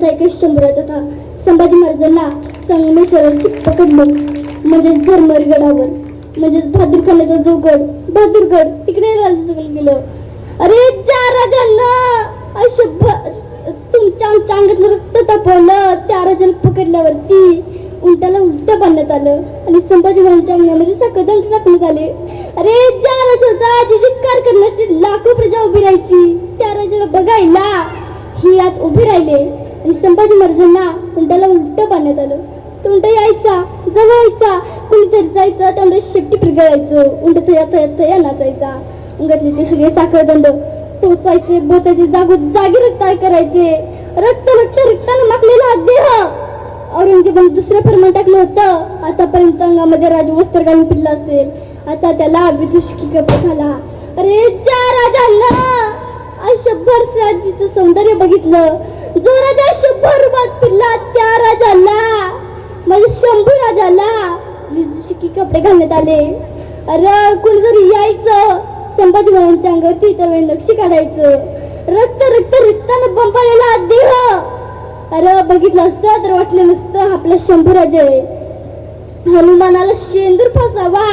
असा एक शंभराचा होता. संभाजी महाराजांना संगमेश्वराची पकडलं, म्हणजेच धर्मगडावर, म्हणजेच बहादूरखान्याचा जो गड बहादूरगड तिकडे राजाचं गेलं. अरे ज्या राजांना तुमच्या आमच्या अंगातलं रक्त तापवलं त्या राजाला पकडल्यावरती उंटाला उलट बांधण्यात आलं आणि संभाजी महाराजांच्या अंगामध्ये साखरदंड टाकण्यात आले. अरे ज्या राजाचा जिजिकार करण्याची लाखो प्रजा उभी राहायची त्या राजाला बघायला ही आत उभी राहिले आणि संभाजी महाराजांना उंटाला उलट बांधण्यात आलं. तो उंट यायचा, जवळ यायचा, कुणीतरी जायचं, त्यामुळे शेपटी पिरगळायचं, उंट थया थया थया नाचायचा. अंगातले ते सगळे साखरदंड टोचायचे, बोचायचे, जागी रक्ताळ करायचे. रक्तानं माखलेला देह औरंगजेबाने दुसरं फरमान टाकलं होतं. आतापर्यंत अंगामध्ये राजवस्त्र घालून फिरला असेल, आता त्याला विदुषकी कपडा झाला. अरे ज्या राजांना आयुष्यभर राज्याचं सौंदर्य बघितलं, जो राजा आयुष्यभर रूपात फिरला त्या राजाला, म्हणजे शंभू राजाला विदुषकी कपडे घालण्यात आले. अरे कुणी जरी यायचं संभाजी महाराजांच्या अंगावरती त्यावेळी नक्षी काढायचं. रक्तानं बंबाळलेला देह. अरे बघितलं असतं तर वाटलं नसतं आपला शंभूराज आहे. हनुमानाला शेंदूर फासावा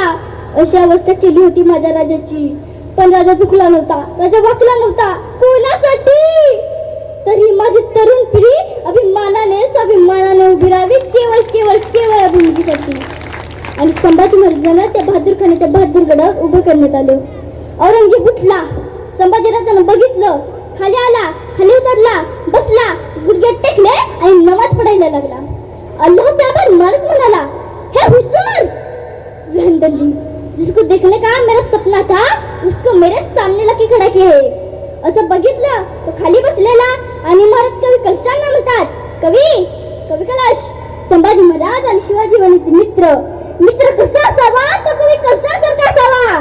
अशी अवस्था केली होती माझ्या राजाची. पण राजा चुकला नव्हता, राजा वाकला नव्हता. कोणासाठी? तरी माझी तरुण पिढी अभिमानाने स्वाभिमानाने उभी राहावी, केवळ केवळ केवळ अभिमुखीसाठी. आणि संभाजी महाराजांना त्या बहादूरखान्याच्या बहादूरगडावर उभं करण्यात आलं. औरंगजेब उठला, संभाजीराजांना बघितलं, खाली आला, खाली उतरला, बसला, गुडघे टेकले आणि नमाज पडायला लागला. अल्लाह अकबर मारत म्हणाला, हे हुजूर, लंडनली जिसको देखने का मेरा सपना था उसको मेरे सामने लाके खड़ा किया है. असं बघितलं तो खाली बसलेला आणि महाराज कवी कशांना म्हणतात? कवी कैलाश. संभाजी महाराज आणि शिवाजी महाराजांचे मित्र कसा असावा तो कवी कशासारखा असावा.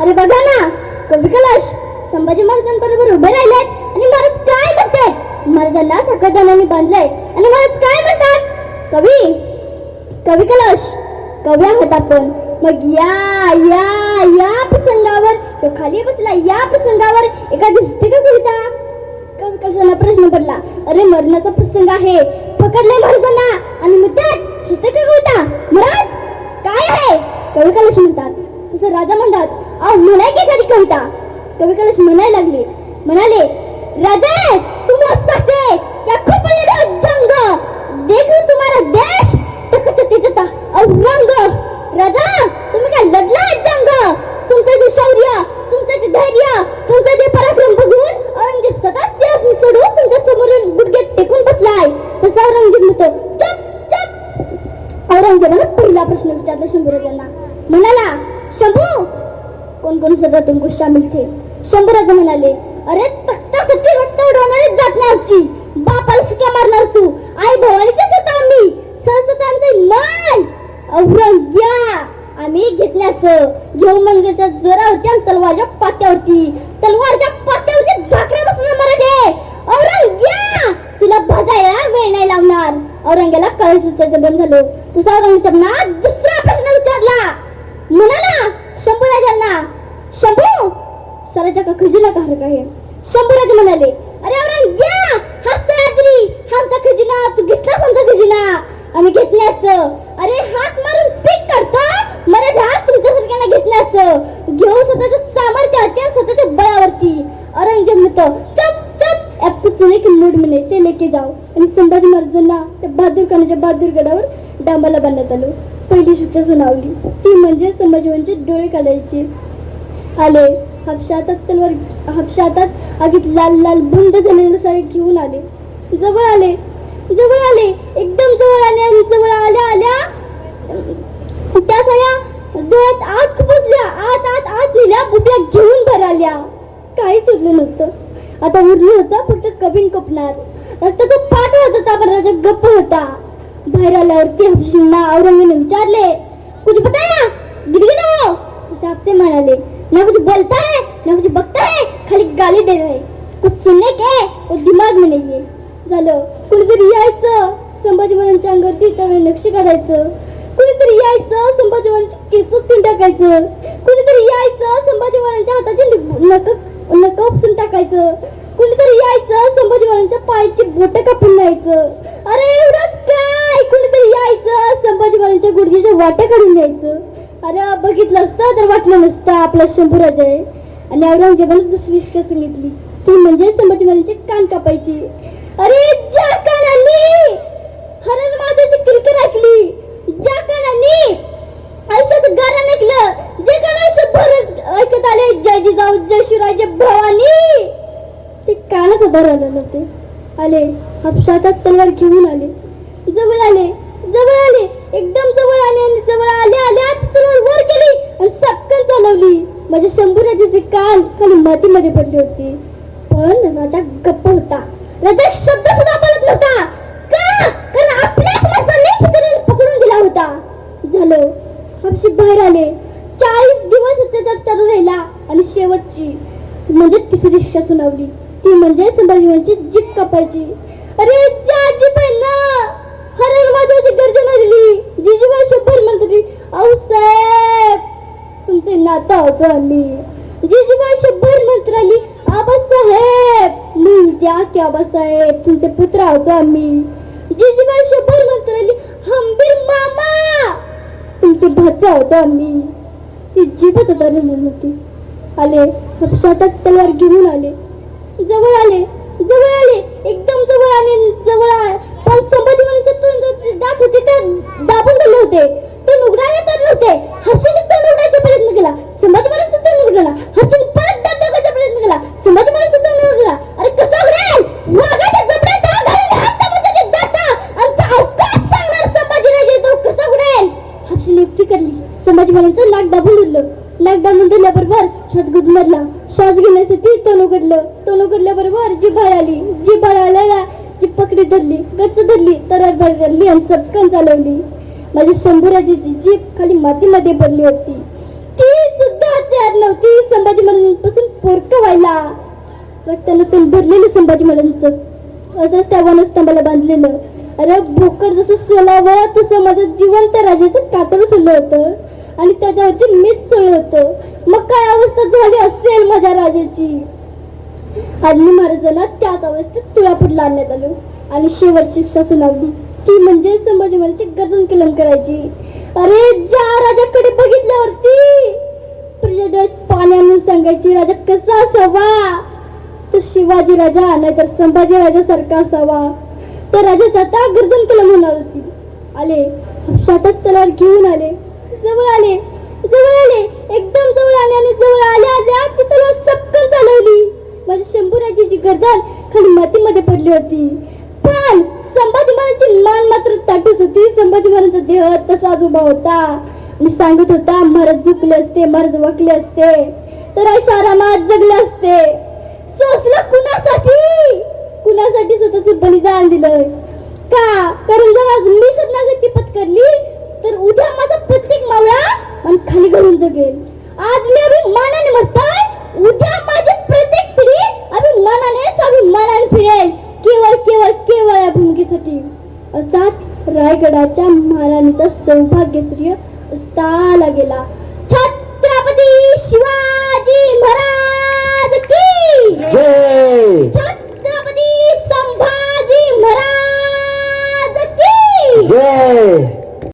अरे बघा ना, कवी कैलाश संभाजी महाराजांबरोबर उभे राहिलेत आणि महाराज काय म्हणतात? महाराजांना साखरदानाने बांधलंय आणि महाराज काय म्हणतात? कवी कैलाश, कवी आहात आपण. मग या प्रसंगावर तो खाली बसला, या प्रसंगावर एखादी सुचते का कविता? कवी कैलाशांना प्रश्न पडला. अरे मरणाचा प्रसंग आहे, पकडले महाराजांना आणि म्हणतात सुचते का कविता? महाराज काय आहे? कवी कैलाश म्हणतात. तसं राजा म्हणतात, अहो म्हणाय की एखादी कविता. कवी कैलाश म्हणायला लागले, म्हणाले, राजा तुम हंस सकते क्या खूप जंग देखो तुम्हारा देश तखत तेजता और रंग. राजा तुम्ही काय लढला जंग? तुमचं जे शौर्य, तुमचं ते धैर्य, तुमचं ते पराक्रम बघून औरंगजेब सदा सिंहासन सोडून तुमच्या समोरून गुडघे टेकून बसलाय. तसा औरंगजेब म्हणतो, चुप. औरंगजेबाने पहिला प्रश्न विचारला शंभूराजांना, म्हणाला, शंभू कौन कौन सदा तुमको शामिल थे? शंभूराज म्हणाले, अरे तख्तासाठी रक्त उडवणारी जात नाही आमची. बापाला सुक्या मारणार तू, आई भवानीचाच होता आम्ही, सहस्त्रांचे मान औरंग्या आम्ही घेतल्याचं घेऊ मनगरच्या जोरावरती आणि तलवारच्या पात्यावरती भाकऱ्या बसणार मराठे. औरंग्या तुला भाजायला वेळ नाही लावणार. औरंग्याला कळ सुचायचं बंद झालं. तसा औरंगजेबांना दुसरा प्रश्न विचारला, म्हणाला शंभूराजांना, शंभू स्वराज्या का खजिना का हरक आहे? शंभूराज म्हणाले, अरे औरंग्या हा सह्याद्री, हा आमचा खजिना, तू घेतलास आमचा खजिना, आम्ही घेतल्याचं. अरे हात मारून पीक करतो मराठा तुमच्यासारख्यांना घेतल्याचं घेऊ स्वतःच्या सामर्थ्यावरती आणि स्वतःच्या बळावरती. औरंगजेब म्हणतो, चुप अब तो सोने के मूड में से लेके जाओ. आणि संभाजी महाराजांना त्या बहादूरखान्याच्या बहादूरगडावर डांबाला बांधण्यात आलं. पहिली शिक्षा सुनावली ती म्हणजे संभाजी महाराजांचे डोळे काढायचे. आले हापशातात आगीत लाल लाल बुंद झालेले सारे घेऊन आले. जवळ आले एकदम जवळ आले आणि जवळ आल्या त्या साया डोळ्यात आत खुपसल्या, आत नेल्या, बुट्या घेऊन भराल्या. काहीच उरलं नव्हतं. आता उरलं होतं फक्त कबीन कपणार. रक्ताचा पाठ होत होता पण राजा गप्प होता. बाहेर आल्यावरती हबशींना औरंगजेबाने विचारले, कुछ बताया? गिरगिनो हिसाब से म्हणाले, ना कुछ बोलता है ना कुछ बकता है, खाली गाली दे रहे, कुछ सुनने के वो दिमाग में नहीं है. झालं. कुणीतरी यायचं संभाजी महाराजांच्या अंगावरती त्यावेळी नक्षी काढायचं. कुणीतरी यायचं संभाजी महाराजांचे केस उपटून टाकायचं. कुणीतरी यायचं संभाजी महाराजांच्या हाताची नख उपसून टाकायचं. कुणीतरी यायचं संभाजी महाराजांच्या पायाची बोट कापून न्यायचं. अरे एवढंच काय, कुणीतरी यायचं संभाजी महाराजांच्या गुडघ्याच्या वाट्या काढून न्यायचं. अरे बघितलं असतं तर वाटलं नसतं आपला शंभूराज आहे. आणि औरंगजेबाने दुसरी शिक्षा सांगितली ती म्हणजे संभाजी महाराजांचे कान कापायची. अरे ज्या कानांनी हरण माधवची किरकिर ऐकली, ज्या कानांनी आयुष्यात गाणं ऐकलं, जे कान आयुष्यभर ऐकत आले जय जिजाऊ जय शिवराय जय भवानी, ते कानाचा दर आले नव्हते. आले हापशातात तलवार घेऊन आले, जवळ आले, जवळ आले, एकदम जवळ आले आणि जवळ आले आल्या तलवार वर केली आणि सटकन चालवली. माझ्या शंभूराजाचे कान खाली मातीमध्ये पडले होते. पण राजा गप्प होता. राजा शब्द सुद्धा बोलत नव्हता. का? कारण आपल्याच माणसाने पकडून दिला होता. झालं हापशी बाहेर आले. 40 दिवस अत्याचार चालू राहिला आणि शेवटची म्हणजे तिसरी शिक्षा सुनावली ती म्हणजे संभाजी महाराजांची जीभ कापायची. अरे ज्या जिभेनं हरण माधवची गर्जना दिली, जिजीबाई शंभर म्हणते आऊसाहेब तुमचे नाता होतो आम्ही. जिजीबाई शंभर म्हणत राहिली आबासाहेब म्हणून द्या की आबासाहेब तुमचे पुत्र होतो आम्ही. जिजीबाई शंभर म्हणत राहिली हंबीर मामा तुमचे भाचा होतो आम्ही. ती जीभच उतरली नव्हती. आले हापशातात तलवार घेऊन आले, जवळ आले, जवळ आले, एकदम जवळ आले, जवळ आले. पण संभाजी महाराजांचे तोंड दात होते ते दाबून दिले होते, ते उघडायला तर नव्हते. हापशीने तोंड उघडायचा प्रयत्न केला, संभाजी महाराजांचं तोंड उघडला. हापशीने परत दात दाबायचा प्रयत्न केला, संभाजी महाराजांचं तोंड उघडला. अरे कसं उघडेल? वाघाच्या जबड्यात दात घालून हातामध्ये ते दात आमचा अवकाश सांगणार संभाजीराजे तो कसं उघडेल? हापशीने युक्ती करली, संभाजी महाराजांचं नाक दाबून दिलं. नाक दाबून दिल्याबरोबर श्वास गुदमरला. श्वास घेण्यासाठी तोंड उघडलं. तोंड उघडल्याबरोबर जीभ बाहेर आली. जीभ बाहेर आल्याला जी पकडी धरली, गच्च धरली, तलवार बाहेर धरली आणि सटकन चालवली. माझ्या शंभूराजाची जीभ खाली मातीमध्ये पडली होती. ती सुद्धा तयार नव्हती संभाजी महाराजांपासून पोरकं व्हायला. रक्तानं तोंड भरलेलं संभाजी महाराजांचं असंच त्या वनस्तंभाला बांधलेलं. अरे भोकर जसं सोलावं तसं माझं जिवंत राजाचं कातळ सोडलं होतं आणि त्याच्यावरती मीच चढलं होतं. मग काय अवस्था झाली असेल माझ्या राजाची. आदमी महाराजांना त्याच अवस्थेत तुळापूरला आणण्यात आलं आणि शेवटची शिक्षा सुनावली ती म्हणजे संभाजी महाराजांची गर्दन कलम करायची. अरे ज्या राजाकडे बघितल्यावरती प्रजा डोळ्यात पाणी आणून सांगायची राजा कसा असावा, तो शिवाजी राजा नाहीतर संभाजी राजा सारखा असावा. त्या राजाच्या आता गर्दन कलम होणार होती. आले हापशातात तलवार घेऊन आले, जवळ आले, जवळ आले, एकदम जवळ आले आणि जवळ आल्या आल्या ती तलवार सपकन चालवली. माझ्या शंभूराजाची गर्दन खाली मातीमध्ये पडली होती. पण संभाजी महाराजांची मान मात्र ताटत होती. संभाजी महाराजांचा देह तसाच उभा होता आणि सांगत होता महाराज झुकले असते, महाराज वाकले असते तर अशा आरामात जगले असते. सोसलं कुणासाठी? कुणासाठी स्वतःच बलिदान दिलं का? कारण जर आज मी शरणागती पत्करली तर उद्या माझा प्रत्येक मावळा आणि खाली घालून जगेल. आज मी अभिमानाने म्हणताय, उद्या माझी प्रत्येक पिढी अभिमानाने स्वाभिमानाने फिरेल केवळ केवळ केवळ या भूमिकेसाठी. असाच रायगडाच्या महाराणीचा सौभाग्यसूर्य अस्ताला गेला. छत्रपती शिवाजी महाराज की जय. छत्रपती संभाजी महाराज की जय.